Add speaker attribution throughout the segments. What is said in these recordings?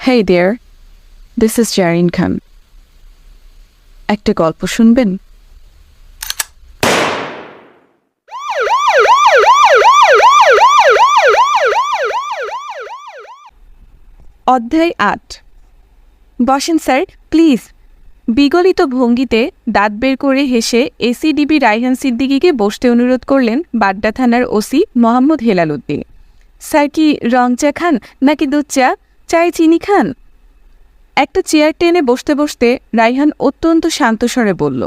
Speaker 1: Hey there, this is Jareen Khan. একটা গল্প শুনবেন? অধ্যায় ৮। বসেন স্যার, প্লিজ। বিগলিত ভঙ্গিতে দাঁত বের করে হেসে এসিডিবি রায়হান সিদ্দিকীকে বসতে অনুরোধ করলেন বাড্ডা থানার ওসি মোহাম্মদ হেলাল উদ্দিন। স্যার, কি রং চা খান নাকি দুধ চা? চায়ে চিনি খান? একটা চেয়ার টেনে বসতে বসতে রায়হান অত্যন্ত শান্ত স্বরে বলল,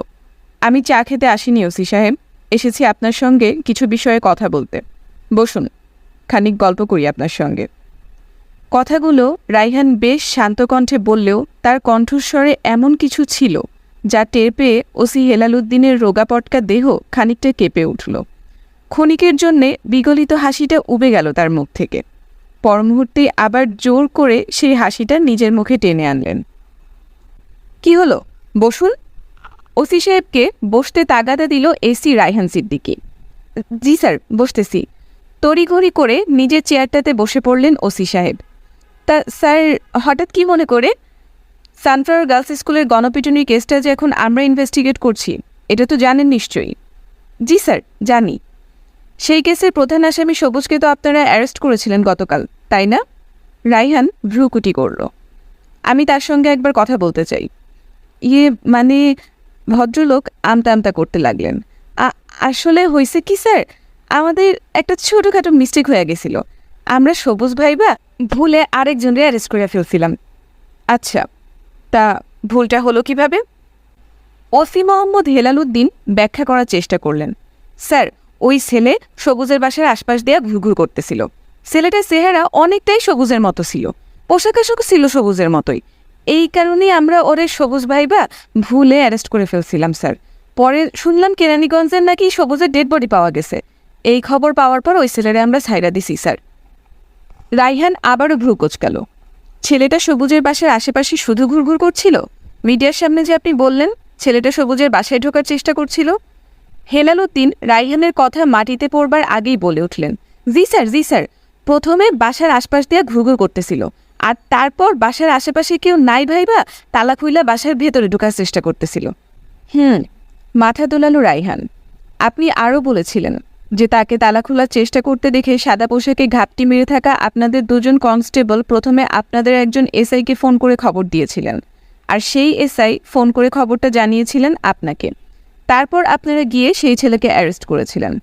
Speaker 1: আমি চা খেতে আসিনি ওসি সাহেব, এসেছি আপনার সঙ্গে কিছু বিষয়ে কথা বলতে। বসুন, খানিক গল্প করি আপনার সঙ্গে। কথাগুলো রায়হান বেশ শান্ত কণ্ঠে বললেও তার কণ্ঠস্বরে এমন কিছু ছিল যা টের পেয়ে ওসি হেলাল উদ্দিনের রোগাপটকা দেহ খানিকটা কেঁপে উঠল। ক্ষণিকের জন্যে বিগলিত হাসিটা উবে গেল তার মুখ থেকে। পরমুহূর্তেই আবার জোর করে সেই হাসিটা নিজের মুখে টেনে আনলেন। কি হলো, বসুন। ওসি সাহেবকে বসতে তাগাদা দিল এসি রায়হান সিদ্দিকী। জি স্যার, বসতেছি। তড়িঘড়ি করে নিজের চেয়ারটাতে বসে পড়লেন ওসি সাহেব। তা স্যার, হঠাৎ কি মনে করে? সানফ্লাওয়ার গার্লস স্কুলের গণপিটুনির কেসটা যে এখন আমরা ইনভেস্টিগেট করছি, এটা তো জানেন নিশ্চয়ই। জি স্যার, জানি। সেই কেসের প্রধান আসামি সবুজকে তো আপনারা অ্যারেস্ট করেছিলেন গতকাল, তাই না? রায়হান ভ্রুকুটি করল। আমি তার সঙ্গে একবার কথা বলতে চাই। মানে, ভদ্রলোক আমতা আমতা করতে লাগলেন। আসলে হয়েছে কি স্যার, আমাদের একটা ছোটোখাটো মিস্টেক হয়ে গেছিল। আমরা সবুজ ভাইবা ভুলে আরেকজনকে অ্যারেস্ট করে ফেলছিলাম। আচ্ছা, তা ভুলটা হলো কিভাবে? ওসি মোহাম্মদ হেলাল উদ্দিন ব্যাখ্যা করার চেষ্টা করলেন। স্যার, ওই ছেলে সবুজের বাসার আশপাশ দিয়ে ঘুরঘুর করতেছিল। ছেলেটার চেহারা অনেকটাই সবুজের মতো ছিল, পোশাক আশাক ছিল সবুজের মতোই। এই কারণেই আমরা ওরে সবুজ ভাইবা ভুলে অ্যারেস্ট করে ফেলছিলাম স্যার। পরে শুনলাম কেরানীগঞ্জের নাকি সবুজের ডেড বডি পাওয়া গেছে। এই খবর পাওয়ার পর ওই ছেলেরে আমরা ছাইড়া দিছি স্যার। রায়হান আবারও ভ্রু কোঁচকাল। ছেলেটা সবুজের বাসার আশেপাশে শুধু ঘুরঘুর করছিল? মিডিয়ার সামনে যে আপনি বললেন ছেলেটা সবুজের বাসায় ঢোকার চেষ্টা করছিল। হেলাল উদ্দিন রায়হানের কথা মাটিতে পড়বার আগেই বলে উঠলেন, জি স্যার, জি স্যার। প্রথমে বাসার আশপাশ দিয়ে ঘুরঘুর করতেছিল, আর তারপর বাসার আশেপাশে কেউ নাই ভাইবা তালা খুইলা বাসার ভেতরে ঢোকার চেষ্টা করতেছিল। মাথা দোলালো রায়হান। আপনি আরও বলেছিলেন যে তাকে তালা খোলার চেষ্টা করতে দেখে সাদা পোশাকে ঘাপটি মেরে থাকা আপনাদের দুজন কনস্টেবল প্রথমে আপনাদের একজন এসআইকে ফোন করে খবর দিয়েছিলেন, আর সেই এসআই ফোন করে খবরটা জানিয়েছিলেন আপনাকে। তারপর আপনারা গিয়ে সেই ছেলেকে অ্যারেস্ট করেছিলেন।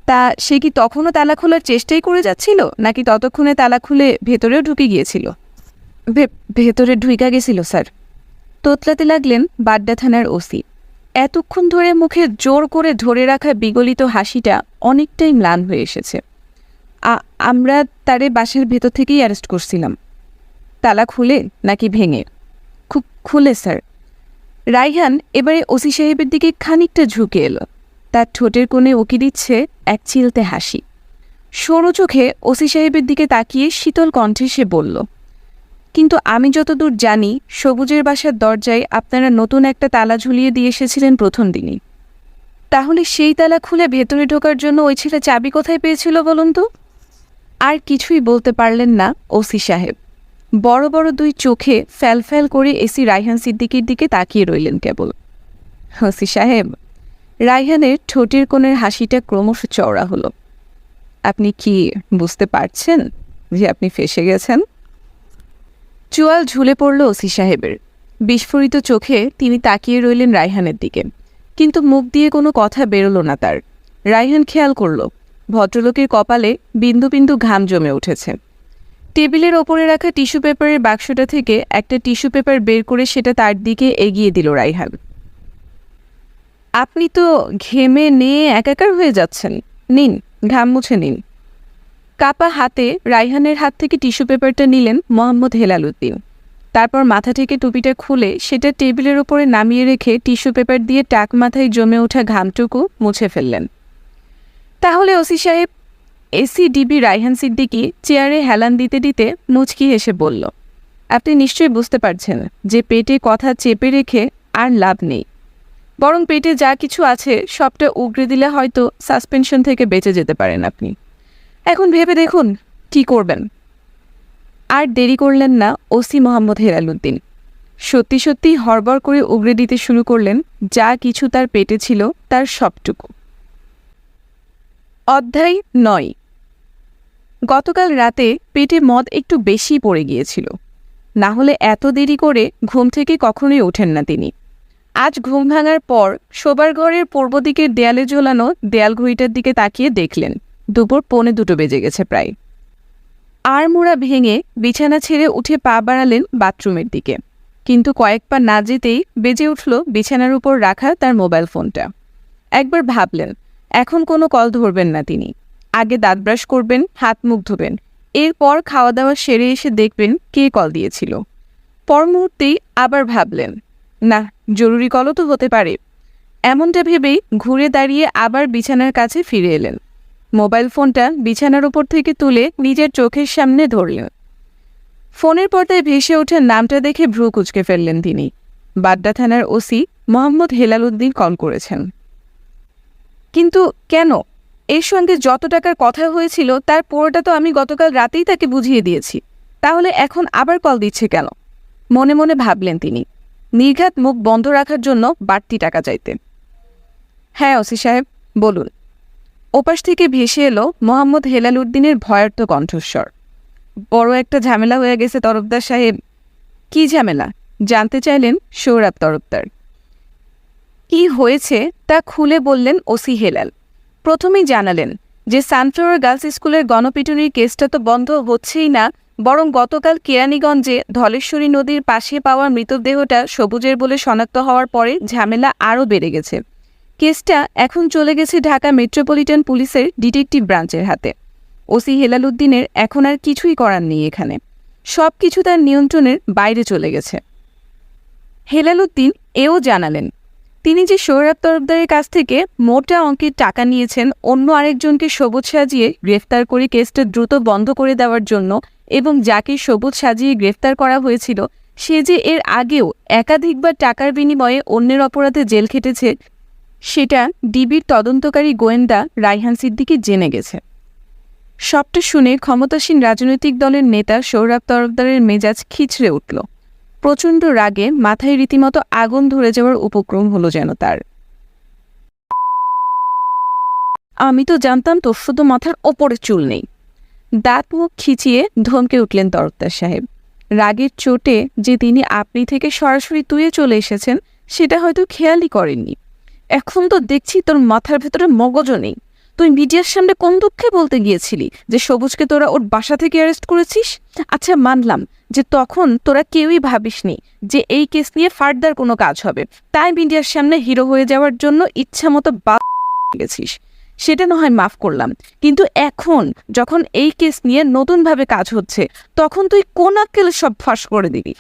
Speaker 1: তা সে কি তখনও তালা খোলার চেষ্টাই করে যাচ্ছিল, নাকি ততক্ষণে তালা খুলে ভেতরেও ঢুকে গিয়েছিল? ভেতরে ঢুইকা গেছিল স্যার। তোতলাতে লাগলেন বাড্ডা থানার ওসি। এতক্ষণ ধরে মুখে জোর করে ধরে রাখা বিগলিত হাসিটা অনেকটাই ম্লান হয়ে এসেছে। আমরা তারে বাসার ভেতর থেকেই অ্যারেস্ট করছিলাম। তালা খুলে নাকি ভেঙে? খুলে স্যার। রায়হান এবারে ওসি সাহেবের দিকে খানিকটা ঝুঁকে এলো। তার ঠোঁটের কোণে উকি দিচ্ছে এক চিলতে হাসি। সরু চোখে ওসি সাহেবের দিকে তাকিয়ে শীতল কণ্ঠে সে বলল, কিন্তু আমি যতদূর জানি সবুজের বাসার দরজায় আপনারা নতুন একটা তালা ঝুলিয়ে দিয়ে এসেছিলেন প্রথম দিনই। তাহলে সেই তালা খুলে ভেতরে ঢোকার জন্য ওই ছেলে চাবি কোথায় পেয়েছিল বলুন তো? আর কিছুই বলতে পারলেন না ওসি সাহেব। বড় বড় দুই চোখে ফ্যাল ফ্যাল করে এসি রায়হান সিদ্দিকীর দিকে তাকিয়ে রইলেন কেবল। ওসি সাহেব, রায়হানের ঠোঁটের কোণের হাসিটা ক্রমশ চওড়া হলো। আপনি কি বুঝতে পারছেন যে আপনি ফেঁসে গেছেন? চোয়াল ঝুলে পড়ল ওসি সাহেবের। বিস্ফোরিত চোখে তিনি তাকিয়ে রইলেন রায়হানের দিকে, কিন্তু মুখ দিয়ে কোনো কথা বেরোল না তার। রায়হান খেয়াল করল ভদ্রলোকের কপালে বিন্দু বিন্দু ঘাম জমে উঠেছে। টেবিলের ওপরে রাখা টিস্যু পেপারের বাক্সটা থেকে একটা টিস্যু পেপার বের করে সেটা তার দিকে এগিয়ে দিল রায়হান। আপনি তো ঘেমে নিয়ে একাকার হয়ে যাচ্ছেন, নিন ঘাম মুছে নিন। কাপা হাতে রায়হানের হাত থেকে টিস্যু পেপারটা নিলেন মোহাম্মদ হেলাল উদ্দিন। তারপর মাথা থেকে টুপিটা খুলে সেটা টেবিলের ওপরে নামিয়ে রেখে টিস্যু পেপার দিয়ে টাক মাথায় জমে ওঠা ঘামটুকু মুছে ফেললেন। তাহলে ওসি সাহেব? এসিডিবি রায়হান সিদ্দিকী চেয়ারে হেলান দিতে দিতে মুচকি হেসে বলল, আপনি নিশ্চয়ই বুঝতে পারছেন যে পেটে কথা চেপে রেখে আর লাভ নেই। বরং পেটে যা কিছু আছে সবটা উগরে দিলে হয়তো সাসপেনশন থেকে বেঁচে যেতে পারেন আপনি। এখন ভেবে দেখুন কি করবেন। আর দেরি করলেন না ওসি মোহাম্মদ হেলালুদ্দিন। সত্যি সত্যি হড়বড় করে উগরে দিতে শুরু করলেন যা কিছু তার পেটে ছিল তার সবটুকু। অধ্যায় 9। গতকাল রাতে পেটে মদ একটু বেশি পড়ে গিয়েছিল, না হলে এত দেরি করে ঘুম থেকে কখনোই ওঠেন না তিনি। আজ ঘুম ভাঙার পর শোবার ঘরের পূর্ব দিকের দেয়ালে ঝোলানো দেয়াল ঘড়িটার দিকে তাকিয়ে দেখলেন দুপুর 1:45 বেজে গেছে প্রায়। আড়মোড়া ভেঙে বিছানা ছেড়ে উঠে পা বাড়ালেন বাথরুমের দিকে, কিন্তু কয়েক পা না যেতেই বেজে উঠল বিছানার উপর রাখা তার মোবাইল ফোনটা। একবার ভাবলেন এখন কোনো কল ধরবেন না তিনি, আগে দাঁত ব্রাশ করবেন, হাত মুখ ধোবেন, এরপর খাওয়া দাওয়া সেরে এসে দেখবেন কে কল দিয়েছিল। পর মুহূর্তেই আবার ভাবলেন না, জরুরি কলও তো হতে পারে। এমনটা ভেবেই ঘুরে দাঁড়িয়ে আবার বিছানার কাছে ফিরে এলেন। মোবাইল ফোনটা বিছানার উপর থেকে তুলে নিজের চোখের সামনে ধরলেন। ফোনের পর্দায় ভেসে ওঠা নামটা দেখে ভ্রু কুঁচকে ফেললেন তিনি। বাড্ডা থানার ওসি মোহাম্মদ হেলালুদ্দিন কল করেছেন। কিন্তু কেন? এর সঙ্গে যত টাকার কথা হয়েছিল তার পুরোটা তো আমি গতকাল রাতেই তাকে বুঝিয়ে দিয়েছি, তাহলে এখন আবার কল দিচ্ছে কেন? মনে মনে ভাবলেন তিনি, নির্ঘাত মুখ বন্ধ রাখার জন্য বাড়তি টাকা চাইতে। হ্যাঁ ওসি সাহেব, বলুন। ওপাশ থেকে ভেসে এলো মোহাম্মদ হেলালুদ্দিনের ভয়ার্থ কণ্ঠস্বর। বড় একটা ঝামেলা হয়ে গেছে তরফদার সাহেব। কি ঝামেলা? জানতে চাইলেন সৌরভ তরফদার। কি হয়েছে তা খুলে বললেন ওসি হেলাল। প্রথমেই জানালেন যে সানফ্লাওয়ার গার্লস স্কুলের গণপিটুনির কেসটা তো বন্ধ হচ্ছেই না, বরং গতকাল কেরানীগঞ্জে ধলেশ্বরী নদীর পাশে পাওয়া মৃতদেহটা সবুজের বলে শনাক্ত হওয়ার পরে ঝামেলা আরও বেড়ে গেছে। কেসটা এখন চলে গেছে ঢাকা মেট্রোপলিটন পুলিশের ডিটেকটিভ ব্রাঞ্চের হাতে। ওসি হেলালুদ্দিনের এখন আর কিছুই করার নেই এখানে, সব কিছু তার নিয়ন্ত্রণের বাইরে চলে গেছে। হেলালুদ্দিন এও জানালেন তিনি যে সৌরভ তরফদারের কাছ থেকে মোটা অঙ্কের টাকা নিয়েছেন অন্য আরেকজনকে সবুজ সাজিয়ে গ্রেফতার করে কেসটা দ্রুত বন্ধ করে দেওয়ার জন্য, এবং যাকে সবুজ সাজিয়ে গ্রেফতার করা হয়েছিল সে যে এর আগেও একাধিকবার টাকার বিনিময়ে অন্যের অপরাধে জেল খেটেছে সেটা ডিবির তদন্তকারী গোয়েন্দা রায়হান সিদ্দিকী জেনে গেছে। সবটা শুনে ক্ষমতাসীন রাজনৈতিক দলের নেতা সৌরভ তরফদারের মেজাজ খিচড়ে উঠল। প্রচণ্ড রাগে মাথায় রীতিমতো আগুন ধরে যাওয়ার উপক্রম হলো যেন তার। আমি তো জানতাম তোর শুধু মাথার ওপরে চুল নেই। দাঁত মুখ খিচিয়ে ধমকে উঠলেন তরফদার সাহেব। রাগের চোটে যে তিনি আপনি থেকে সরাসরি তুইয়ে চলে এসেছেন সেটা হয়তো খেয়ালই করেননি। এখন তো দেখছি তোর মাথার ভেতরে মগজও নেই। তুই মিডিয়ার সামনে কোন দুঃখে বলতে গিয়েছিলি যে সবুজকে তোরা ওর বাসা থেকে অ্যারেস্ট করেছিস? আচ্ছা, মানলাম যে তখন তোরা কেউই ভাবিসনি যে এই কেস নিয়ে ফার্দার কোনো কাজ হবে, তাই মিডিয়ার সামনে হিরো হয়ে যাওয়ার জন্য ইচ্ছা মতো গেছিস, সেটা না হয় মাফ করলাম। কিন্তু এখন যখন এই কেস নিয়ে নতুনভাবে কাজ হচ্ছে তখন তুই কোন আক্কেলে সব ফাঁস করে দিবি?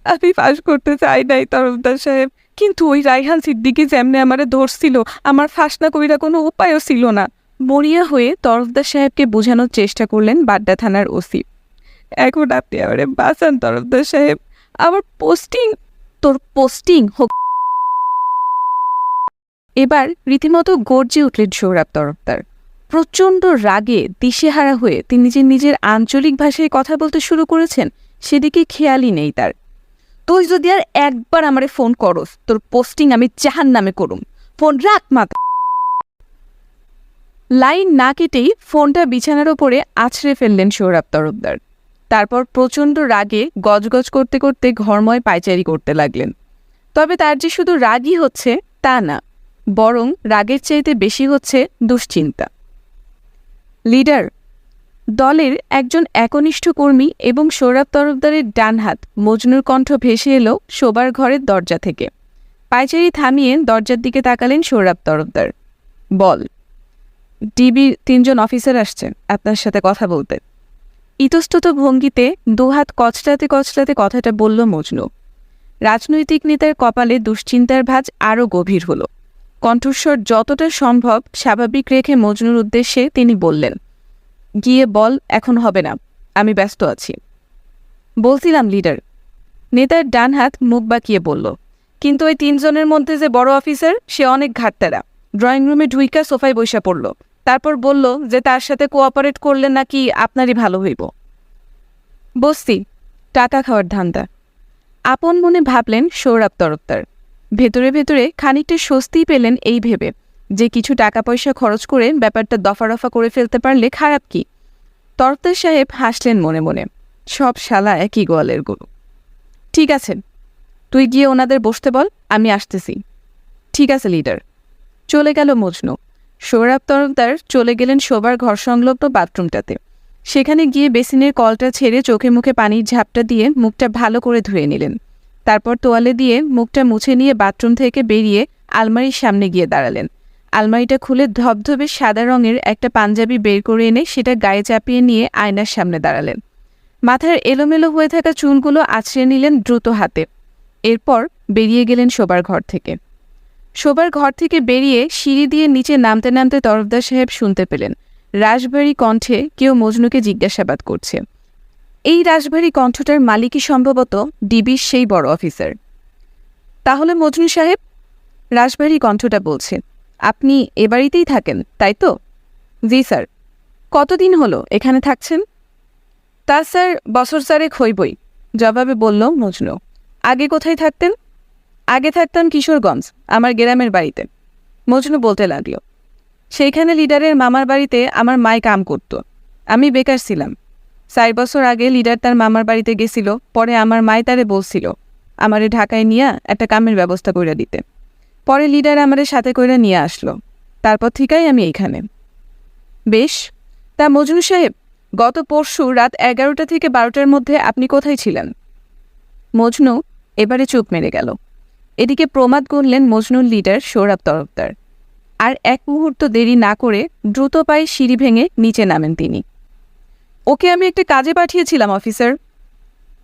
Speaker 1: আমি ফাঁস করতে চাই নাই তরফদার সাহেব, কিন্তু ওই রায়হান সিদ্দিকী যেমনে আমারে ধরছিল আমার ফাঁস না কইরা কোনো উপায়ও ছিল না। মরিয়া হয়ে তরফদার সাহেবকে বোঝানোর চেষ্টা করলেন বাড্ডা থানার ওসি। এখন আপনি আমারে বাঁচান তরফদার সাহেব, আমার পোস্টিং। তোর পোস্টিং হোক। এবার রীতিমতো গর্জে উঠলেন সৌরভ তরফদার। প্রচণ্ড রাগে দিশেহারা হয়ে তিনি যে নিজের আঞ্চলিক ভাষায় কথা বলতে শুরু করেছেন সেদিকে খেয়ালই নেই তার। তুই যদি আর একবার আমারে ফোন করস তোর পোস্টিং আমি জাহান্নামে করুম। ফোন রাখ মাথা। লাইন না কেটেই ফোনটা বিছানার ওপরে আছড়ে ফেললেন সৌরভ তরফদার। তারপর প্রচণ্ড রাগে গজগজ করতে করতে ঘরময় পায়চারি করতে লাগলেন। তবে তার যে শুধু রাগই হচ্ছে তা না, বরং রাগের চাইতে বেশি হচ্ছে দুশ্চিন্তা। লিডার, দলের একজন একনিষ্ঠ কর্মী এবং সৌরভ তরফদারের ডান হাত মজনুর কণ্ঠ ভেসে এলো শোবার ঘরের দরজা থেকে। পায়চারি থামিয়ে দরজার দিকে তাকালেন সৌরভ তরফদার। বল। ডিবির 3 জন অফিসার আসছে আপনার সাথে কথা বলতে। ইতস্তত ভঙ্গিতে দুহাত কচলাতে কচলাতে কথাটা বলল মজনু। রাজনৈতিক নেতার কপালে দুশ্চিন্তার ভাঁজ আরও গভীর হল। কণ্ঠস্বর যতটা সম্ভব স্বাভাবিক রেখে মজনুর উদ্দেশ্যে তিনি বললেন, গিয়ে বল এখন হবে না, আমি ব্যস্ত আছি। বলছিলাম লিডার। নেতার ডান হাত মুখ বাঁকিয়ে বলল, কিন্তু ওই 3 জনের মধ্যে যে বড় অফিসার সে অনেক ঘাটতেরা। ড্রয়িং রুমে ঢুইকা সোফায় বইসা পড়ল, তারপর বলল যে তার সাথে কোঅপারেট করলে নাকি আপনারই ভালো হইব। বস্তি, টাকা খাওয়ার ধান্দা। আপন মনে ভাবলেন সৌরভ তরফদার। ভেতরে ভেতরে খানিকটা স্বস্তিই পেলেন এই ভেবে যে কিছু টাকা পয়সা খরচ করে ব্যাপারটা দফা করে ফেলতে পারলে খারাপ কি। তরফদার সাহেব হাসলেন মনে মনে, সব শালা একই গোয়ালের গরু। ঠিক আছে, তুই গিয়ে ওনাদের বসতে বল, আমি আসতেছি। ঠিক আছে লিডার। চলে গেল মজনু। সৌরভ তরফদার চলে গেলেন শোবার ঘর সংলগ্ন বাথরুমটাতে। সেখানে গিয়ে বেসিনের কলটা ছেড়ে চোখে মুখে পানির ঝাপটা দিয়ে মুখটা ভালো করে ধুয়ে নিলেন। তারপর তোয়ালে দিয়ে মুখটা মুছে নিয়ে বাথরুম থেকে বেরিয়ে আলমারির সামনে গিয়ে দাঁড়ালেন। আলমারিটা খুলে ধবধবে সাদা রঙের একটা পাঞ্জাবি বের করে এনে সেটা গায়ে চাপিয়ে নিয়ে আয়নার সামনে দাঁড়ালেন। মাথার এলোমেলো হয়ে থাকা চুলগুলো আছড়ে নিলেন দ্রুত হাতে। এরপর বেরিয়ে গেলেন শোবার ঘর থেকে। শোবার ঘর থেকে বেরিয়ে সিঁড়ি দিয়ে নিচে নামতে নামতে তরফদার সাহেব শুনতে পেলেন রাশভারী কণ্ঠে কেউ মজনুকে জিজ্ঞাসাবাদ করছে। এই রাশভারী কণ্ঠটার মালিকই সম্ভবত ডিবির সেই বড় অফিসার। তাহলে মজনু সাহেব, রাশভারী কণ্ঠটা বলছে, আপনি এ বাড়িতেই থাকেন তাই তো? জি স্যার। কতদিন হলো এখানে থাকছেন? তা স্যার বছর চারেক হইবই, জবাবে বলল মজনু। আগে কোথায় থাকতেন? আগে থাকতাম কিশোরগঞ্জ, আমার গ্রামের বাড়িতে। মজনু বলতে লাগল, সেইখানে লিডারের মামার বাড়িতে আমার মায় কাম করত। আমি বেকার ছিলাম। 4 বছর আগে লিডার তার মামার বাড়িতে গেছিল। পরে আমার মায় তারে বলছিল আমারে ঢাকায় নিয়ে একটা কামের ব্যবস্থা করে দিতে। পরে লিডার আমারে সাথে করে নিয়ে আসলো। তারপর থেকেই আমি এইখানে। বেশ, তা মজনু সাহেব, গত পরশু রাত 11টা থেকে 12টার মধ্যে আপনি কোথায় ছিলেন? মজনু এবারে চুপ মেরে গেল। এদিকে প্রমাদ গুনলেন মজনুর লিডার সৌরভ তরফদার। আর এক মুহূর্ত দেরি না করে দ্রুত পায়ে সিঁড়ি ভেঙে নিচে নামেন তিনি। ওকে আমি একটা কাজে পাঠিয়েছিলাম অফিসার।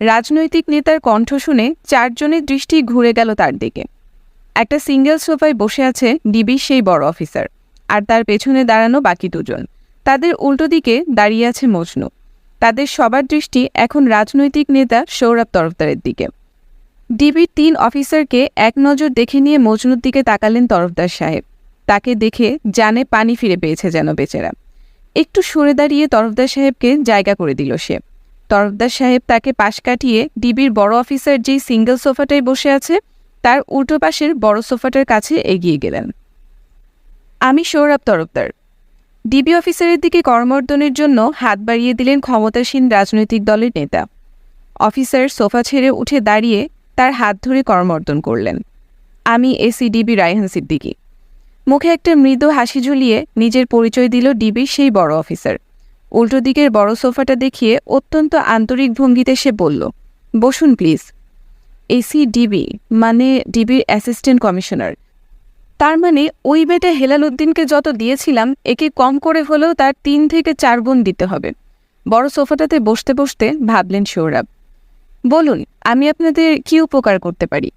Speaker 1: রাজনৈতিক নেতার কণ্ঠ শুনে 4 জনের দৃষ্টি ঘুরে গেল তার দিকে। একটা সিঙ্গেল সোফায় বসে আছে ডিবির সেই বড় অফিসার, আর তার পেছনে দাঁড়ানো বাকি 2 জন। তাদের উল্টো দিকে দাঁড়িয়ে আছে মজনু। তাদের সবার দৃষ্টি এখন রাজনৈতিক নেতা সৌরভ তরফদারের দিকে। ডিবির 3 অফিসারকে এক নজর দেখে নিয়ে মজনুর দিকে তাকালেন তরফদার সাহেব। তাকে দেখে জানে পানি ফিরে পেয়েছে যেন বেচারা। একটু সরে দাঁড়িয়ে তরফদার সাহেবকে জায়গা করে দিল সে। তরফদার সাহেব তাকে পাশ কাটিয়ে ডিবির বড় অফিসার যেই সিঙ্গেল সোফাটায় বসে আছে তার উল্টো পাশের বড় সোফাটার কাছে এগিয়ে গেলেন। আমি সৌরভ তরফদার। ডিবি অফিসারের দিকে করমর্দনের জন্য হাত বাড়িয়ে দিলেন ক্ষমতাসীন রাজনৈতিক দলের নেতা। অফিসার সোফা ছেড়ে উঠে দাঁড়িয়ে তার হাত ধরে করমর্দন করলেন। আমি এসিডিবি রায়হান সিদ্দিকী। মুখে একটা মৃদু হাসি ঝুলিয়ে নিজের পরিচয় দিল ডিবির সেই বড় অফিসার। উল্টো দিকের বড় সোফাটা দেখিয়ে অত্যন্ত আন্তরিক ভঙ্গিতে সে বলল, বসুন প্লিজ। এসিডিবি মানে ডিবির অ্যাসিস্ট্যান্ট কমিশনার। তার মানে ওই বেটা হেলাল উদ্দিনকে যত দিয়েছিলাম একে কম করে হলেও তার 3 থেকে 4 গুণ দিতে হবে। বড় সোফাটাতে বসতে বসতে ভাবলেন সৌরভ। বলুন, আমি আপনাদের কি উপকার করতে পারি?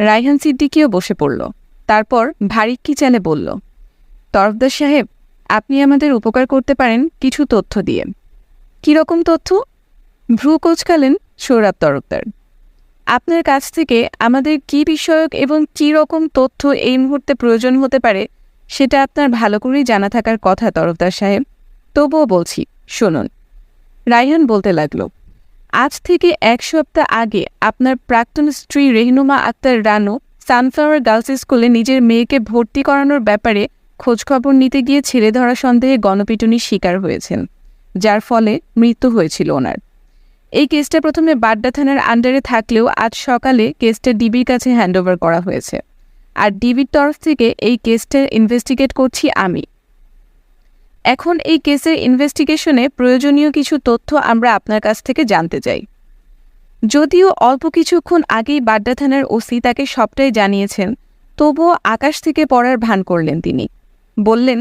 Speaker 1: রায়হান সিদ্দিকীও বসে পড়ল। তারপর ভারী কি চালে বলল, তরফদার সাহেব, আপনি আমাদের উপকার করতে পারেন কিছু তথ্য দিয়ে। কীরকম তথ্য? ভ্রু কোঁচকালেন সৌরভ তরফদার। আপনার কাছ থেকে আমাদের কী বিষয়ক এবং কী রকম তথ্য এই মুহূর্তে প্রয়োজন হতে পারে সেটা আপনার ভালো করেই জানা থাকার কথা তরফদার সাহেব। তবুও বলছি, শুনুন। রায়হান বলতে লাগল, আজ থেকে 1 সপ্তাহ আগে আপনার প্রাক্তন স্ত্রী রেহনুমা আক্তার রানু সানফ্লাওয়ার গার্লস স্কুলে নিজের মেয়েকে ভর্তি করানোর ব্যাপারে খোঁজখবর নিতে গিয়ে ছেড়ে ধরা সন্দেহে গণপিটুনির শিকার হয়েছেন, যার ফলে মৃত্যু হয়েছিল ওনার। এই কেসটা প্রথমে বাড্ডা থানার আন্ডারে থাকলেও আজ সকালে কেসটা ডিবির কাছে হ্যান্ডওভার করা হয়েছে। আর ডিবির তরফ থেকে এই কেসটা ইনভেস্টিগেট করছি আমি। এখন এই কেসের ইনভেস্টিগেশনে প্রয়োজনীয় কিছু তথ্য আমরা আপনার কাছ থেকে জানতে চাই। যদিও অল্প কিছুক্ষণ আগেই বাড্ডা থানার ওসি তাকে সবটাই জানিয়েছেন, তবুও আকাশ থেকে পড়ার ভান করলেন তিনি। বললেন,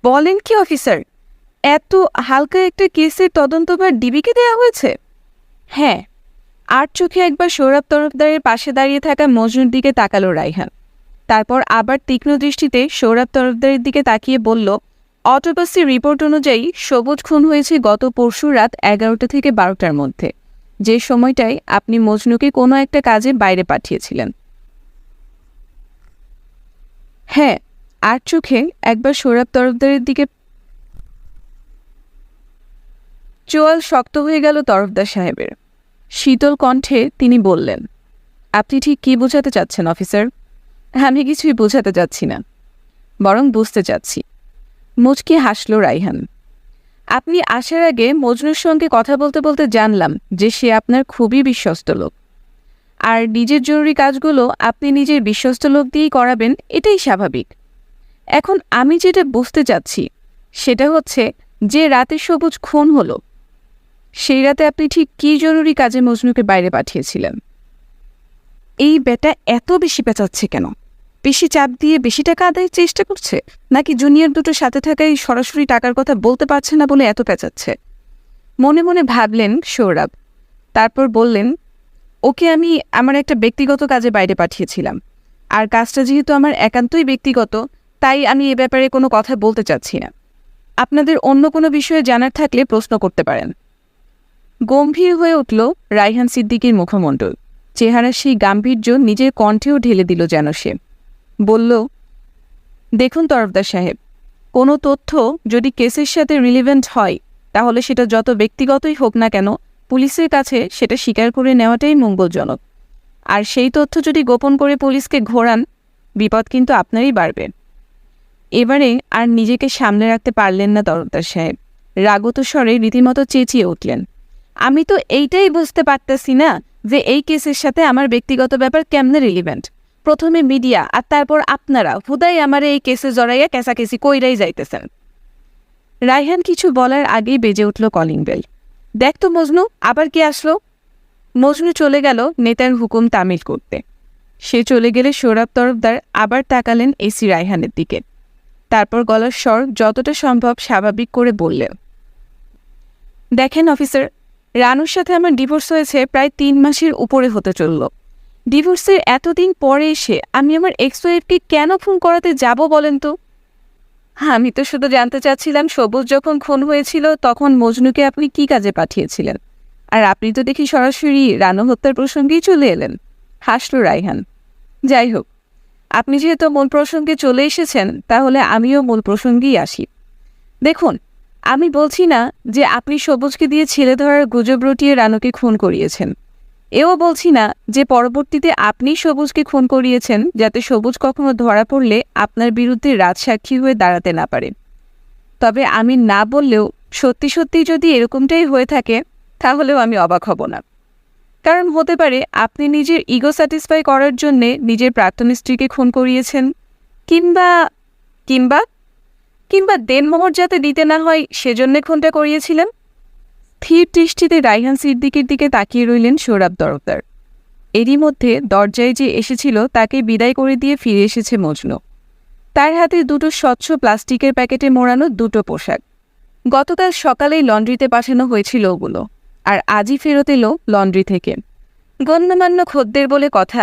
Speaker 1: বলেন কি অফিসার, এত হালকা একটা কেসের তদন্তভার ডিবিকে দেওয়া হয়েছে? হ্যাঁ। আর চোখে একবার সৌরভ তরফদারের পাশে দাঁড়িয়ে থাকা মজনুর দিকে তাকালো রায়হান। তারপর আবার তীক্ষ্ণ দৃষ্টিতে সৌরভ তরফদারের দিকে তাকিয়ে বলল, অটোপসি রিপোর্ট অনুযায়ী সবুজ খুন হয়েছে গত পরশু রাত 11টা থেকে 12টার মধ্যে, যে সময়টায় আপনি মজনুকে কোনো একটা কাজে বাইরে পাঠিয়েছিলেন। হ্যাঁ। আর চোখে একবার সৌরভ তরফদারের দিকে চোয়াল শক্ত হয়ে গেল তরফদার সাহেবের। শীতল কণ্ঠে তিনি বললেন, আপনি ঠিক কী বোঝাতে চাচ্ছেন অফিসার? আমি কিছুই বোঝাতে চাচ্ছি না, বরং বুঝতে চাচ্ছি। মুচকি হাসল রাইহান। আপনি আসার আগে মজনুর সঙ্গে কথা বলতে বলতে জানলাম যে সে আপনার খুবই বিশ্বস্ত লোক, আর নিজের জরুরি কাজগুলো আপনি নিজের বিশ্বস্ত লোক দিয়েই করাবেন, এটাই স্বাভাবিক। এখন আমি যেটা বুঝতে চাচ্ছি সেটা হচ্ছে, যে রাতে সবুজ খুন হলো সেই রাতে আপনি ঠিক কী জরুরি কাজে মজনুকে বাইরে পাঠিয়েছিলেন? এই বেটা এত বেশি পেঁচাচ্ছে কেন? বেশি চাপ দিয়ে বেশি টাকা আদায়ের চেষ্টা করছে, নাকি জুনিয়র দুটো সাথে থাকাই সরাসরি টাকার কথা বলতে পারছে না বলে এত পেঁচাচ্ছে? মনে মনে ভাবলেন সৌরভ। তারপর বললেন, ওকে আমি আমার একটা ব্যক্তিগত কাজে বাইরে পাঠিয়েছিলাম, আর কাজটা যেহেতু আমার একান্তই ব্যক্তিগত, তাই আমি এ ব্যাপারে কোনো কথা বলতে চাচ্ছি না। আপনাদের অন্য কোনো বিষয়ে জানার থাকলে প্রশ্ন করতে পারেন। গম্ভীর হয়ে উঠল রাইহান সিদ্দিকীর মুখমণ্ডল। চেহারার সেই গাম্ভীর্য নিজের কণ্ঠেও ঢেলে দিল যেন সে। বলল, দেখুন তরফদার সাহেব, কোনো তথ্য যদি কেসের সাথে রিলিভেন্ট হয় তাহলে সেটা যত ব্যক্তিগতই হোক না কেন, পুলিশের কাছে সেটা স্বীকার করে নেওয়াটাই মঙ্গলজনক। আর সেই তথ্য যদি গোপন করে পুলিশকে ঘোরান, বিপদ কিন্তু আপনারই বাড়বে। এবারে আর নিজেকে সামনে রাখতে পারলেন না তরফদার সাহেব। রাগত স্বরে রীতিমতো চেঁচিয়ে উঠলেন, আমি তো এইটাই বুঝতে পারতেছি না যে এই কেসের সাথে আমার ব্যক্তিগত ব্যাপার কেমনে রিলিভেন্ট। প্রথমে মিডিয়া আর তারপর আপনারা হুদাই আমারে এই কেসে জড়াইয়া কেসাকেসি কইরাই যাইতেছেন। রাইহান কিছু বলার আগেই বেজে উঠল কলিং বেল। দেখ তো মজনু, আবার কে আসলো? মজনু চলে গেল নেতার হুকুম তামিল করতে। সে চলে গেলে সৌরভ তরফদার আবার তাকালেন এসি রাইহানের দিকে। তারপর গলার স্বর যতটা সম্ভব স্বাভাবিক করে বললেন, দেখেন অফিসার, রানুর সাথে আমার ডিভোর্স হয়েছে প্রায় 3 মাসের উপরে হতে চলল। ডিভোর্সের এতদিন পরে এসে আমি আমার এক্স ওয়াইফকে কেন ফোন করাতে যাব বলেন তো? আমি তো শুধু জানতে চাচ্ছিলাম, সবুজ যখন খুন হয়েছিল তখন মজনুকে আপনি কি কাজে পাঠিয়েছিলেন? আর আপনি তো দেখি সরাসরি রানু হত্যার প্রসঙ্গেই চলে এলেন। হাসল রাইহান। যাই হোক, আপনি যেহেতু মূল প্রসঙ্গে চলে এসেছেন, তাহলে আমিও মূল প্রসঙ্গেই আসি। দেখুন, আমি বলছি না যে আপনি সবুজকে দিয়ে ছেলে ধরার গুজব রটিয়ে রানুকে খুন করিয়েছেন। এও বলছি না যে পরবর্তীতে আপনি সবুজকে খুন করিয়েছেন যাতে সবুজ কখনো ধরা পড়লে আপনার বিরুদ্ধে রাজসাক্ষী হয়ে দাঁড়াতে না পারে। তবে আমি না বললেও সত্যি সত্যি যদি এরকমটাই হয়ে থাকে, তাহলেও আমি অবাক হব না। কারণ হতে পারে আপনি নিজের ইগো স্যাটিসফাই করার জন্যে নিজের প্রাক্তন স্ত্রীকে খুন করিয়েছেন, কিংবা কিংবা কিংবা দেনমোহর যাতে দিতে না হয় সেজন্যে খুনটা করিয়েছিলেন। স্থির দৃষ্টিতে রাইহান সিদ্দিকীর দিকে তাকিয়ে রইলেন সৌরভ তরফদার। এরই মধ্যে দরজায় যে এসেছিল তাকে বিদায় করে দিয়ে ফিরে এসেছে মজনু। তার হাতে দুটো স্বচ্ছ প্লাস্টিকের প্যাকেটে মোড়ানো দুটো পোশাক। গতকাল সকালেই লন্ড্রিতে পাঠানো হয়েছিল ওগুলো, আর আজই ফেরত এলো লন্ড্রি থেকে। গণ্যমান্য খদ্দের বলে কথা।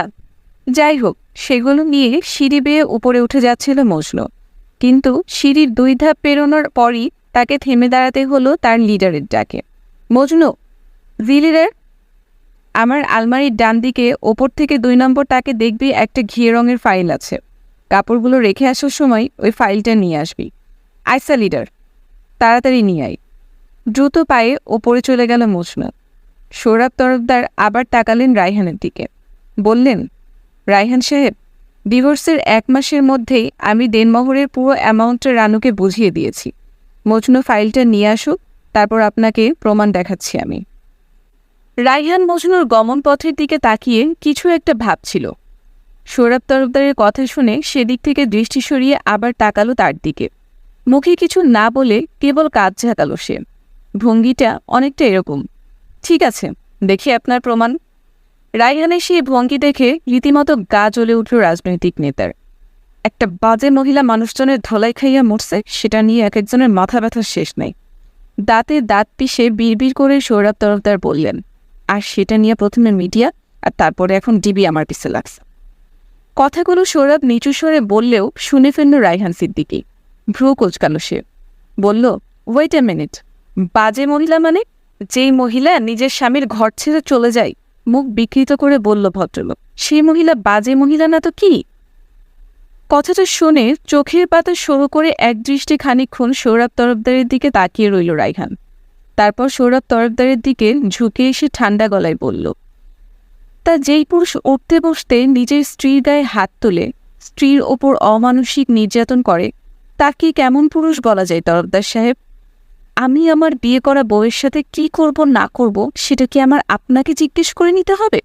Speaker 1: যাই হোক, সেগুলো নিয়ে সিঁড়ি বেয়ে উপরে উঠে যাচ্ছিল মজনু। কিন্তু সিঁড়ির 2 ধাপ পেরোনোর পরই তাকে থেমে দাঁড়াতে হলো তার লিডারের ডাকে। মজনু, লিডার, আমার আলমারির ডান দিকে ওপর থেকে 2 নম্বর তাকে দেখবি একটা ঘিয়ে রঙের ফাইল আছে। কাপড়গুলো রেখে আসার সময় ওই ফাইলটা নিয়ে আসবি। আইসা লিডার, তাড়াতাড়ি নিয়ে আয়। দ্রুত পায়ে ওপরে চলে গেল মজনু। সৌরভ তরফদার আবার তাকালেন রাইহানের দিকে। বললেন, রাইহান সাহেব, ডিভোর্সের 1 মাসের মধ্যেই আমি দেনমোহরের পুরো অ্যামাউন্টটা রানুকে বুঝিয়ে দিয়েছি। মজনু ফাইলটা নিয়ে আসুক, তারপর আপনাকে প্রমাণ দেখাচ্ছি আমি। রাইহান মজনুর গমন পথের দিকে তাকিয়ে কিছু একটা ভাবছিল। সৌরভ তরফদারের কথা শুনে সেদিক থেকে দৃষ্টি সরিয়ে আবার তাকালো তার দিকে। মুখে কিছু না বলে কেবল কাজ ঝাঁকালো সে। ভঙ্গিটা অনেকটা এরকম, ঠিক আছে, দেখি আপনার প্রমাণ। রাইহানের সেই ভঙ্গি দেখে রীতিমতো গা জ্বলে উঠল রাজনৈতিক নেতার। একটা বাজে মহিলা মানুষজনের ধলাই খাইয়া মরছে, সেটা নিয়ে এক একজনের মাথা ব্যথার শেষ নাই। দাঁতে দাঁত পিষে বিড়বিড় করে সৌরভ তরফদার বললেন, আর সেটা নিয়ে প্রথমে মিডিয়া আর তারপরে এখন ডিবি আমার পিছে লাগছে। কথাগুলো সৌরভ নিচু স্বরে বললেও শুনে ফেলল রাইহান সিদ্দিকী। ভ্রু কোচকাল সে। বলল, ওয়েট এ মিনিট, বাজে মহিলা মানে? যেই মহিলা নিজের স্বামীর ঘর ছেড়ে চলে যায়। মুখ বিকৃত করে বলল ভদ্রলোক, সেই মহিলা বাজে মহিলা না তো কি? কথাটা শুনে চোখের পাতা সরু করে একদৃষ্টে খানিকক্ষণ সৌরভ তরফদারের দিকে তাকিয়ে রইল রাইহান। তারপর সৌরভ তরফদারের দিকে ঝুঁকে এসে ঠান্ডা গলায় বলল, তা যেই পুরুষ উঠতে বসতে নিজের স্ত্রীর গায়ে হাত তোলে, স্ত্রীর ওপর অমানসিক নির্যাতন করে, তাকে কেমন পুরুষ বলা যায় তরফদার সাহেব? আমি আমার বিয়ে করা বউয়ের সাথে কি করব না করব সেটা কি আমার আপনাকে জিজ্ঞেস করে নিতে হবে?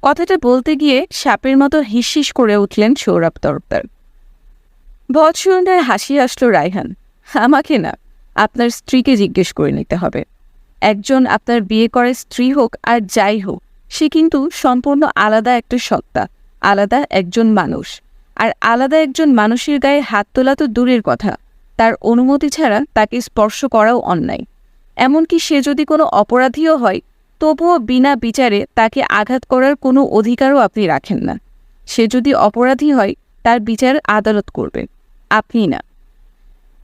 Speaker 1: কথাটা বলতে গিয়ে সাপের মতো হিসহিস করে উঠলেন সৌরভ তরফদার। ভৎসুরনায় হাসি আসলো রায়হান। আমাকে না, আপনার স্ত্রীকে জিজ্ঞেস করে নিতে হবে। একজন আপনার বিয়ে করা স্ত্রী হোক আর যাই হোক, সে কিন্তু সম্পূর্ণ আলাদা একটা সত্তা, আলাদা একজন মানুষ। আর আলাদা একজন মানুষের গায়ে হাত তোলা তো দূরের কথা, তার অনুমতি ছাড়া তাকে স্পর্শ করাও অন্যায়। এমনকি সে যদি কোনো অপরাধীও হয়, তবুও বিনা বিচারে তাকে আঘাত করার কোনো অধিকারও আপনি রাখেন না। সে যদি অপরাধী হয়, তার বিচার আদালত করবে, আপনি না।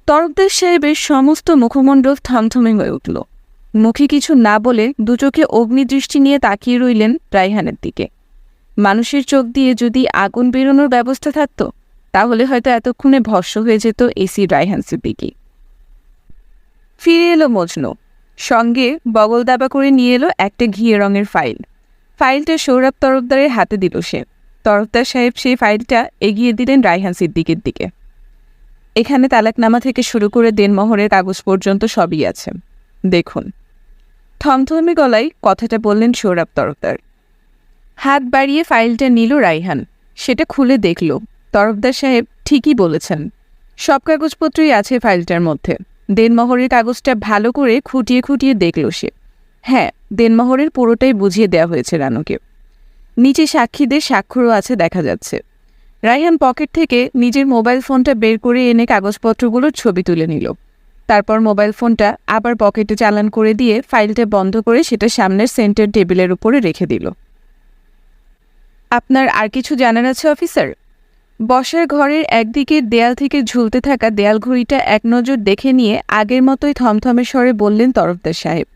Speaker 1: তরফদার সাহেবের সমস্ত মুখমণ্ডল থমথমে হয়ে উঠল। মুখে কিছু না বলে দুচোখে অগ্নিদৃষ্টি নিয়ে তাকিয়ে রইলেন রায়হানের দিকে। মানুষের চোখ দিয়ে যদি আগুন বেরোনোর ব্যবস্থা থাকত, তাহলে হয়তো এতক্ষণে ভস্ম হয়ে যেত এসি রায়হান সিদ্দিকী। ফিরে এলো মজনু, সঙ্গে বগল দাবা করে নিয়ে এলো একটা ঘিয়ে রঙের ফাইল। ফাইলটা সৌরভ তরফদারের হাতে দিল সে। তরফদার সাহেব সেই ফাইলটা এগিয়ে দিলেন রায়হান সিদ্দিকের দিকে। এখানে তালাকনামা থেকে শুরু করে দেনমোহরের কাগজ পর্যন্ত সবই আছে, দেখুন। থমথমে গলায় কথাটা বললেন সৌরভ তরফদার। হাত বাড়িয়ে ফাইলটা নিল রায়হান। সেটা খুলে দেখল, তরফদার সাহেব ঠিকই বলেছেন, সব কাগজপত্রই আছে ফাইলটার মধ্যে। দেনমোহরের কাগজটা ভালো করে খুঁটিয়ে খুঁটিয়ে দেখল সে। হ্যাঁ, দেনমোহরের পুরোটাই বুঝিয়ে দেওয়া হয়েছে রানুকে। নিচে সাক্ষীদের স্বাক্ষরও আছে দেখা যাচ্ছে। রায়হান পকেট থেকে নিজের মোবাইল ফোনটা বের করে এনে কাগজপত্রগুলোর ছবি তুলে নিল। তারপর মোবাইল ফোনটা আবার পকেটে চালান করে দিয়ে ফাইলটা বন্ধ করে সেটা সামনের সেন্টার টেবিলের উপরে রেখে দিল। আপনার আর কিছু জানার আছে অফিসার? বসার ঘরের একদিকের দেয়াল থেকে ঝুলতে থাকা দেয়াল ঘড়িটা এক নজর দেখে নিয়ে আগের মতোই থমথমে স্বরে বললেন তরফদার সাহেব।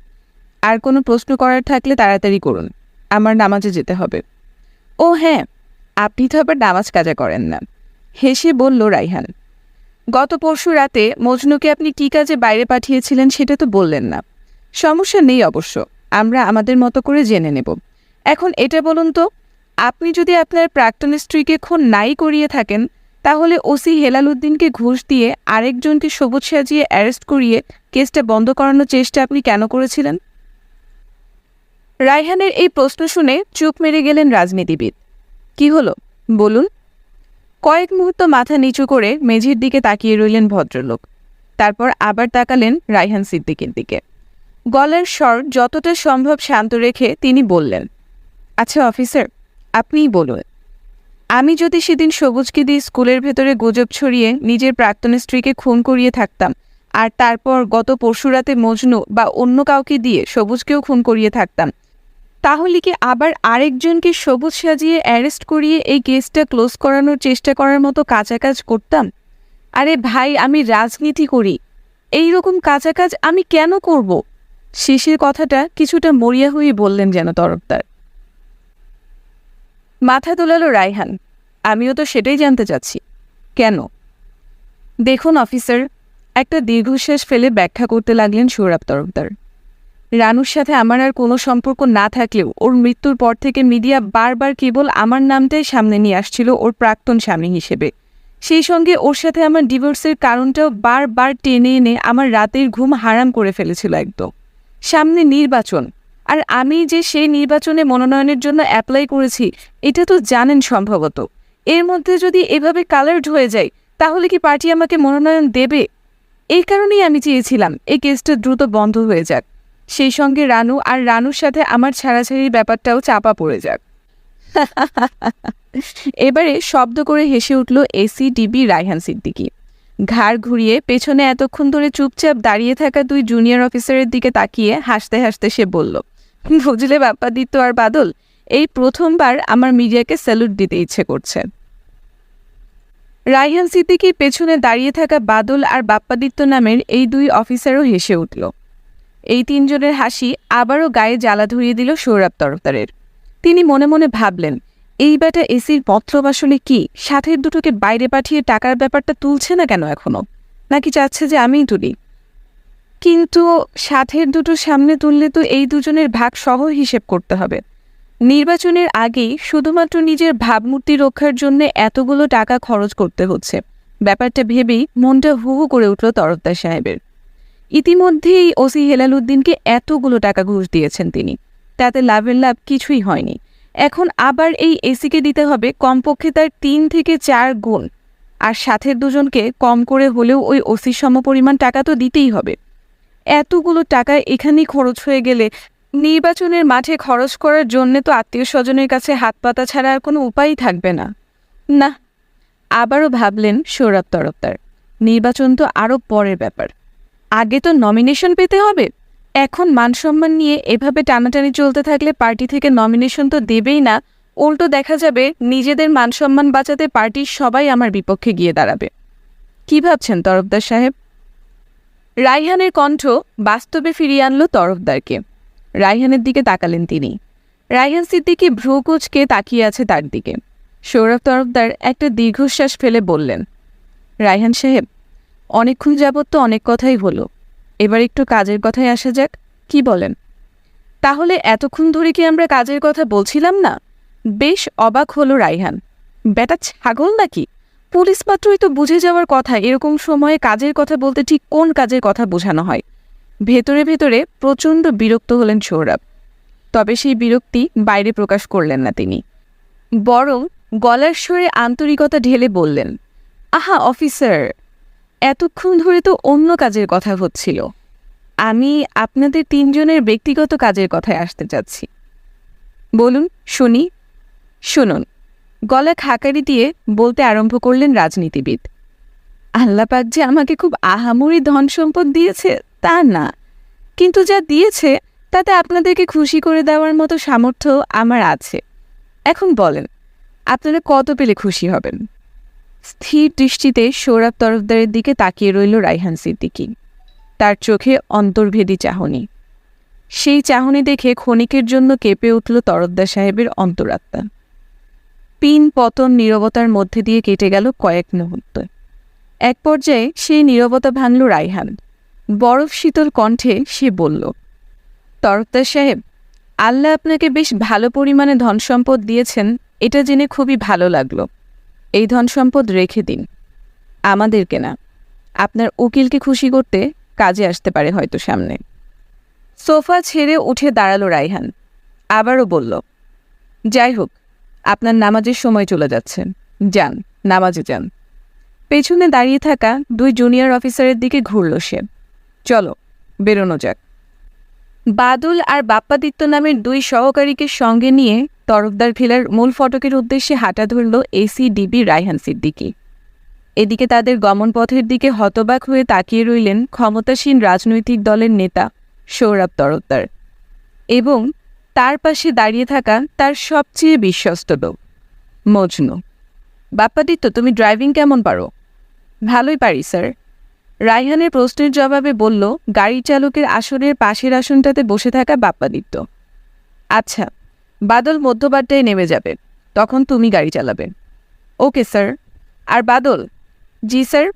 Speaker 1: আর কোনো প্রশ্ন করার থাকলে তাড়াতাড়ি করুন, আমার নামাজে যেতে হবে। ও হ্যাঁ, আপনি তো আবার নামাজ কাজা করেন না, হেসে বলল রায়হান। গত পরশু রাতে মজনুকে আপনি কী কাজে বাইরে পাঠিয়েছিলেন সেটা তো বললেন না। সমস্যা নেই অবশ্য, আমরা আমাদের মতো করে জেনে নেব। এখন এটা বলুন তো, আপনি যদি আপনার প্রাক্তন স্ত্রীকে খুন নাই করিয়ে থাকেন, তাহলে ওসি হেলাল উদ্দিনকে ঘুষ দিয়ে আরেকজনকে সবুজ সাজিয়ে অ্যারেস্ট করিয়ে কেসটা বন্ধ করানোর চেষ্টা আপনি কেন করেছিলেন? রায়হানের এই প্রশ্ন শুনে চুপ মেরে গেলেন রাজনীতিবিদ। কি হলো বলুন? কয়েক মুহূর্ত মাথা নিচু করে মেঝের দিকে তাকিয়ে রইলেন ভদ্রলোক। তারপর আবার তাকালেন রায়হান সিদ্দিকের দিকে। গলার স্বর যতটা সম্ভব শান্ত রেখে তিনি বললেন, আচ্ছা অফিসার, আপনিই বলুন, আমি যদি সেদিন সবুজকে দিয়ে স্কুলের ভেতরে গুজব ছড়িয়ে নিজের প্রাক্তন স্ত্রীকে খুন করিয়ে থাকতাম, আর তারপর গত পরশুরাতে মজনু বা অন্য কাউকে দিয়ে সবুজকেও খুন করিয়ে থাকতাম, তাহলে কি আবার আরেকজনকে সবুজ সাজিয়ে অ্যারেস্ট করিয়ে এই কেসটা ক্লোজ করানোর চেষ্টা করার মতো কাঁচা কাজ করতাম? আরে ভাই, আমি রাজনীতি করি, এই রকম কাঁচা কাজ আমি কেন করব? শেষের কথাটা কিছুটা মরিয়া হয়ে বললেন যেন তরফদার। মাথা তোলালো রায়হান। আমিও তো সেটাই জানতে চাচ্ছি, কেন? দেখুন অফিসার, একটা দীর্ঘশ্বাস ফেলে ব্যাখ্যা করতে লাগলেন সৌরভ তরফদার। রানুর সাথে আমার আর কোনো সম্পর্ক না থাকলেও ওর মৃত্যুর পর থেকে মিডিয়া বারবার কেবল আমার নামটাই সামনে নিয়ে আসছিল ওর প্রাক্তন স্বামী হিসেবে। সেই সঙ্গে ওর সাথে আমার ডিভোর্সের কারণটাও বারবার টেনে এনে আমার রাতের ঘুম হারাম করে ফেলেছিল একদম। সামনে নির্বাচন, আর আমি যে সেই নির্বাচনে মনোনয়নের জন্য অ্যাপ্লাই করেছি এটা তো জানেন সম্ভবত। এর মধ্যে যদি এভাবে কালার্ড হয়ে যায়, তাহলে কি পার্টি আমাকে মনোনয়ন দেবে? এই কারণেই আমি চেয়েছিলাম এই কেসটা দ্রুত বন্ধ হয়ে যাক, সেই সঙ্গে রানু আর রানুর সাথে আমার ছাড়াছাড়ির ব্যাপারটাও চাপা পড়ে যাক। এবারে শব্দ করে হেসে উঠল এসিডিবি রায়হান সিদ্দিকী। ঘাড় ঘুরিয়ে পেছনে এতক্ষণ ধরে চুপচাপ দাঁড়িয়ে থাকা দুই জুনিয়র অফিসারের দিকে তাকিয়ে হাসতে হাসতে সে বলল, বুঝলে বাপ্পাদিত্য আর বাদল, এই প্রথমবার আমার মিডিয়াকে স্যালুট দিতে ইচ্ছে করছে। রায়হান সিদ্দিকীর পেছনে দাঁড়িয়ে থাকা বাদল আর বাপ্পাদিত্য নামের এই দুই অফিসারও হেসে উঠল। এই তিনজনের হাসি আবারও গায়ে জ্বালা ধরিয়ে দিল সৌরভ তরফদারের। তিনি মনে মনে ভাবলেন, এই বেটা এসির মতলব আসলে কি? সাথের দুটোকে বাইরে পাঠিয়ে টাকার ব্যাপারটা তুলছে না কেন এখনো? নাকি চাচ্ছে যে আমিই তুলি? কিন্তু সাথের দুটো সামনে তুললে তো এই দুজনের ভাগ সহ হিসেব করতে হবে। নির্বাচনের আগেই শুধুমাত্র নিজের ভাবমূর্তি রক্ষার জন্য এতগুলো টাকা খরচ করতে হচ্ছে। ব্যাপারটা ভেবেই মনটা হু হু করে উঠল তরফদার সাহেবের। ইতিমধ্যেই ওসি হেলাল উদ্দিনকে এতগুলো টাকা ঘুষ দিয়েছেন তিনি, তাতে লাভের লাভ কিছুই হয়নি। এখন আবার এই এসিকে দিতে হবে কমপক্ষে তার 3 থেকে 4 গুণ, আর সাথের দুজনকে কম করে হলেও ওই ওসির সমপরিমাণ টাকা তো দিতেই হবে। এতগুলো টাকা এখানেই খরচ হয়ে গেলে নির্বাচনের মাঠে খরচ করার জন্যে তো আত্মীয় স্বজনের কাছে হাত পাতা ছাড়া আর কোনো উপায়ই থাকবে না। না, আবারও ভাবলেন সৌরভ তরফদার, নির্বাচন তো আরও পরের ব্যাপার, আগে তো নমিনেশন পেতে হবে। এখন মানসম্মান নিয়ে এভাবে টানাটানি চলতে থাকলে পার্টি থেকে নমিনেশন তো দেবেই না, উল্টো দেখা যাবে নিজেদের মানসম্মান বাঁচাতে পার্টির সবাই আমার বিপক্ষে গিয়ে দাঁড়াবে। কি ভাবছেন তরফদার সাহেব? রায়হানের কণ্ঠ বাস্তবে ফিরিয়ে আনল তরফদারকে। রায়হানের দিকে তাকালেন তিনি। রায়হান সিদ্দিকী ভ্রু কুঁচকে তাকিয়ে আছে তার দিকে। সৌরভ তরফদার একটা দীর্ঘশ্বাস ফেলে বললেন, রায়হান সাহেব, অনেকক্ষণ যাবৎ তো অনেক কথাই হলো, এবার একটু কাজের কথায় আসা যাক, কি বলেন? তাহলে এতক্ষণ ধরে কি আমরা কাজের কথা বলছিলাম না? বেশ অবাক হলো রায়হান। বেটা ছাগল নাকি? পুলিশ মাত্রই তো বুঝে যাওয়ার কথা এরকম সময়ে কাজের কথা বলতে ঠিক কোন কাজের কথা বোঝানো হয়। ভেতরে ভেতরে প্রচণ্ড বিরক্ত হলেন সৌরভ। তবে সেই বিরক্তি বাইরে প্রকাশ করলেন না তিনি, বরং গলার স্বরে আন্তরিকতা ঢেলে বললেন, আহা অফিসার, এতক্ষণ ধরে তো অন্য কাজের কথা হচ্ছিল, আমি আপনাদের 3 জনের ব্যক্তিগত কাজের কথায় আসতে চাচ্ছি। বলুন শুনি। শুনুন, গলা খাকারি দিয়ে বলতে আরম্ভ করলেন রাজনীতিবিদ। আল্লাপাক যে আমাকে খুব আহামরি ধন সম্পদ দিয়েছে তা না, কিন্তু যা দিয়েছে তাতে আপনাদেরকে খুশি করে দেওয়ার মতো সামর্থ্য আমার আছে। এখন বলেন, আপনারা কত পেলে খুশি হবেন? স্থির দৃষ্টিতে সৌরভ তরফদারের দিকে তাকিয়ে রইল রায়হান সিদ্দিকী। তার চোখে অন্তর্ভেদী চাহনি। সেই চাহনি দেখে ক্ষণিকের জন্য কেঁপে উঠল তরফদার সাহেবের অন্তরাত্মা। পিন পতন নীরবতার মধ্যে দিয়ে কেটে গেল কয়েক মুহূর্ত। এক পর্যায়ে সেই নীরবতা ভাঙল রায়হান। বরফ শীতল কণ্ঠে সে বলল, তরফদার সাহেব, আল্লাহ আপনাকে বেশ ভালো পরিমাণে ধনসম্পদ দিয়েছেন, এটা জেনে খুবই ভালো লাগলো। এই ধনসম্পদ রেখে দিন, আমাদেরকে না, আপনার উকিলকে খুশি করতে কাজে আসতে পারে হয়তো সামনে। সোফা ছেড়ে উঠে দাঁড়ালো রায়হান। আবারও বলল, যাই হোক, আপনার নামাজের সময় চলে যাচ্ছে, যান নামাজে যান। পেছনে দাঁড়িয়ে থাকা 2 জুনিয়র অফিসারের দিকে ঘুরল সে। চলো বেরোনো যাক। বাদল আর বাপ্পাদিত্য নামের 2 সহকারীকে সঙ্গে নিয়ে তরফদার ভিলার মূল ফটকের উদ্দেশ্যে হাঁটা ধরল এসিডিবি রায়হান সিদ্দিকী। এদিকে তাদের গমনপথের দিকে হতবাক হয়ে তাকিয়ে রইলেন ক্ষমতাসীন রাজনৈতিক দলের নেতা সৌরভ তরফদার এবং তার পাশে দাঁড়িয়ে থাকা তার সবচেয়ে বিশ্বস্ত লোক মজনু। বাপ্পাদিত্য, তুমি ড্রাইভিং কেমন পারো? ভালোই পারি স্যার। রায়হানের প্রশ্নের জবাবে বলল গাড়ি চালকের আসনের পাশের আসনটাতে বসে থাকা বাপ্পাদিত্য। আচ্ছা, বাদল মধ্যবাড্ডায় নেমে যাবে, তখন তুমি গাড়ি চালাবে। Okay sir. আর বাদল? জি স্যার।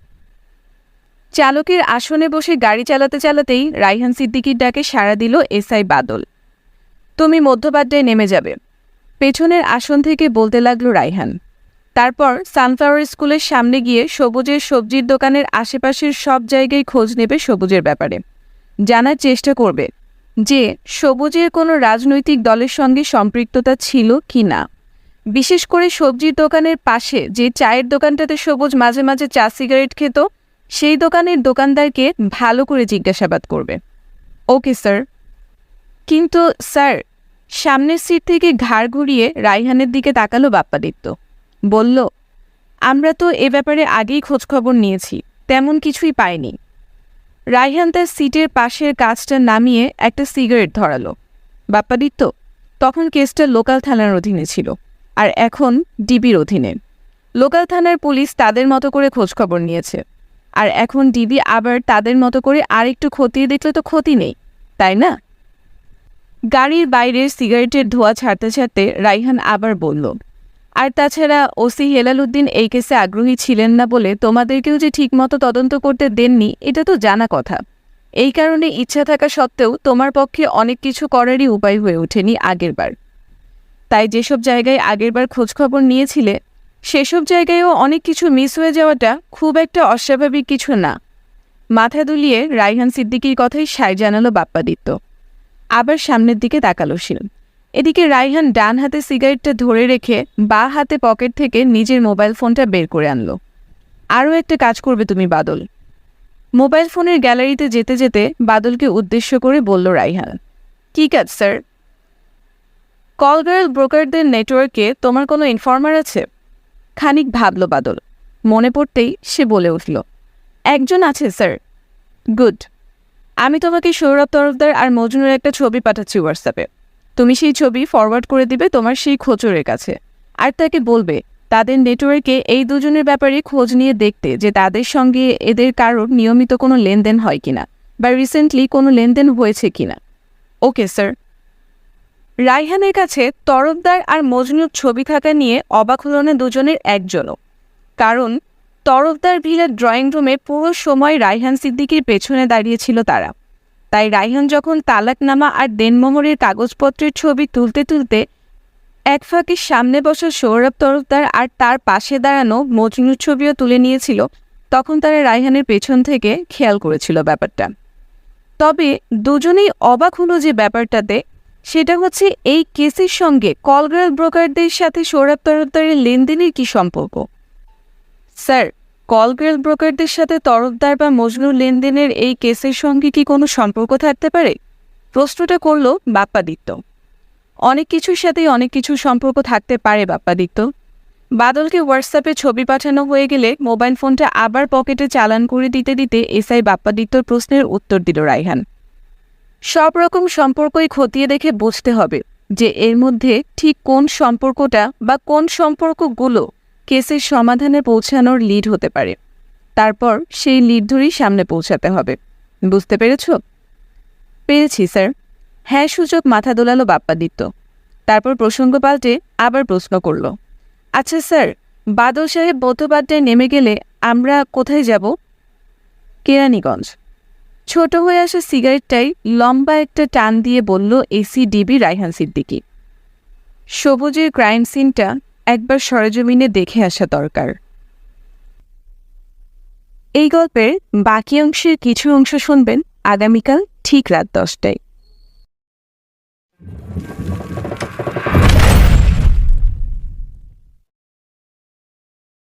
Speaker 1: চালকের আসনে বসে গাড়ি চালাতে চালাতেই রায়হান সিদ্দিকীর ডাকে সাড়া দিল এসআই বাদল। তুমি মধ্যবাড্ডায় নেমে যাবে, পেছনের আসন থেকে বলতে লাগলো রায়হান। তারপর সানফ্লাওয়ার স্কুলের সামনে গিয়ে সবুজের সবজির দোকানের আশেপাশের সব জায়গায় খোঁজ নেবে সবুজের ব্যাপারে। জানার চেষ্টা করবে যে সবুজের কোনো রাজনৈতিক দলের সঙ্গে সম্পৃক্ততা ছিল কি না। বিশেষ করে সবজির দোকানের পাশে যে চায়ের দোকানটাতে সবুজ মাঝে মাঝে চা সিগারেট খেত, সেই দোকানের দোকানদারকে ভালো করে জিজ্ঞাসাবাদ করবে। Okay sir. কিন্তু স্যার, সামনের সিট থেকে ঘাড় ঘুরিয়ে রায়হানের দিকে তাকালো বাপ্পাদিত্য। বলল, আমরা তো এ ব্যাপারে আগেই খোঁজখবর নিয়েছি, তেমন কিছুই পাইনি। রায়হান তার সিটের পাশের কাজটা নামিয়ে একটা সিগারেট ধরালো। বাপ্পাদিত্য, তখন কেসটা লোকাল থানার অধীনে ছিল, আর এখন ডিবির অধীনে। লোকাল থানার পুলিশ তাদের মতো করে খোঁজখবর নিয়েছে, আর এখন ডিবি আবার তাদের মতো করে আরেকটু খতিয়ে দেখলে তো ক্ষতি নেই, তাই না? গাড়ির বাইরের সিগারেটের ধোঁয়া ছাড়তে ছাড়তে রায়হান আবার বলল, আর তাছাড়া ওসি হেলাল উদ্দিন এই কেসে আগ্রহী ছিলেন না বলে তোমাদেরকেও যে ঠিকমতো তদন্ত করতে দেননি এটা তো জানা কথা। এই কারণে ইচ্ছা থাকা সত্ত্বেও তোমার পক্ষে অনেক কিছু করারই উপায় হয়ে ওঠেনি আগেরবার। তাই যেসব জায়গায় আগেরবার খোঁজখবর নিয়েছিলে সেসব জায়গায়ও অনেক কিছু মিস হয়ে যাওয়াটা খুব একটা অস্বাভাবিক কিছু না। মাথা দুলিয়ে রায়হান সিদ্দিকীর কথাই সায় জানালো বাপ্পাদিত্য। আবার সামনের দিকে তাকালো সে। এদিকে রায়হান ডান হাতে সিগারেটটা ধরে রেখে বাঁ হাতে পকেট থেকে নিজের মোবাইল ফোনটা বের করে আনলো। আরও একটা কাজ করবে তুমি বাদল। মোবাইল ফোনের গ্যালারিতে যেতে যেতে বাদলকে উদ্দেশ্য করে বলল রায়হান। কী কাজ স্যার? কলগার্ল ব্রোকারদের নেটওয়ার্কে তোমার কোনো ইনফর্মার আছে? খানিক ভাবল বাদল। মনে পড়তেই সে বলে উঠল, একজন আছে স্যার। গুড। আমি তোমাকে সৌরভ তরফদার আর মজনুর একটা ছবি পাঠাচ্ছি হোয়াটসঅ্যাপে। তুমি সেই ছবি ফরওয়ার্ড করে দিবে তোমার সেই খোঁচরের কাছে, আর তাকে বলবে তাদের নেটওয়ার্কে এই দুজনের ব্যাপারে খোঁজ নিয়ে দেখতে যে তাদের সঙ্গে এদের কারোর নিয়মিত কোনো লেনদেন হয় কিনা বা রিসেন্টলি কোনো লেনদেন হয়েছে কিনা। Okay sir. রায়হানের কাছে তরফদার আর মজনুর ছবি থাকা নিয়ে অবাক হল না দুজনের একজনও। কারণ তরফদার ভিলার ড্রয়িং রুমে পুরো সময় রায়হান সিদ্দিকীর পেছনে দাঁড়িয়েছিল তারা। তাই রায়হান যখন তালাকনামা আর দেনমোহরের কাগজপত্রের ছবি তুলতে তুলতে এক ফাঁকে সামনে বসা সৌরভ তরফদার আর তার পাশে দাঁড়ানো মজনুর ছবিও তুলে নিয়েছিল, তখন তারা রায়হানের পেছন থেকে খেয়াল করেছিল ব্যাপারটা। তবে দুজনেই অবাক হলো যে ব্যাপারটাতে, সেটা হচ্ছে এই কেসের সঙ্গে কলগার্ল ব্রোকারদের সাথে সৌরভ তরফদারের লেনদেনের কী সম্পর্ক? স্যার, কলগার্ল ব্রোকারদের সাথে তরফদার বা মজনুর লেনদেনের এই কেসের সঙ্গে কি কোনো সম্পর্ক থাকতে পারে? প্রশ্নটা করল বাপ্পাদিত্য। অনেক কিছুর সাথেই অনেক কিছুর সম্পর্ক থাকতে পারে বাপ্পাদিত্য। বাদলকে হোয়াটসঅ্যাপে ছবি পাঠানো হয়ে গেলে মোবাইল ফোনটা আবার পকেটে চালান করে দিতে দিতে এসআই বাপ্পাদিত্যর প্রশ্নের উত্তর দিল রায়হান। সব রকম সম্পর্কই খতিয়ে দেখে বুঝতে হবে যে এর মধ্যে ঠিক কোন সম্পর্কটা বা কোন সম্পর্কগুলো কেসের সমাধানে পৌঁছানোর লিড হতে পারে। তারপর সেই লিড ধরেই সামনে পৌঁছাতে হবে। বুঝতে পেরেছ? পেরেছি স্যার। হ্যাঁ সূচক মাথা দোলালো বাপ্পাদিত্য। তারপর প্রসঙ্গ পাল্টে আবার প্রশ্ন করল, আচ্ছা স্যার, বাদল সাহেব বৌদ্ধবাড্ডায় নেমে গেলে আমরা কোথায় যাব? কেরানীগঞ্জ। ছোট হয়ে আসা সিগারেটটাই লম্বা একটা টান দিয়ে বলল এসিডিবি রায়হান সিদ্দিকী। সবুজের ক্রাইম সিনটা একবার সরেজমিনে দেখে আসা দরকার। এই গল্পের বাকি অংশের কিছু অংশ শুনবেন আগামীকাল ঠিক রাত 10টায়।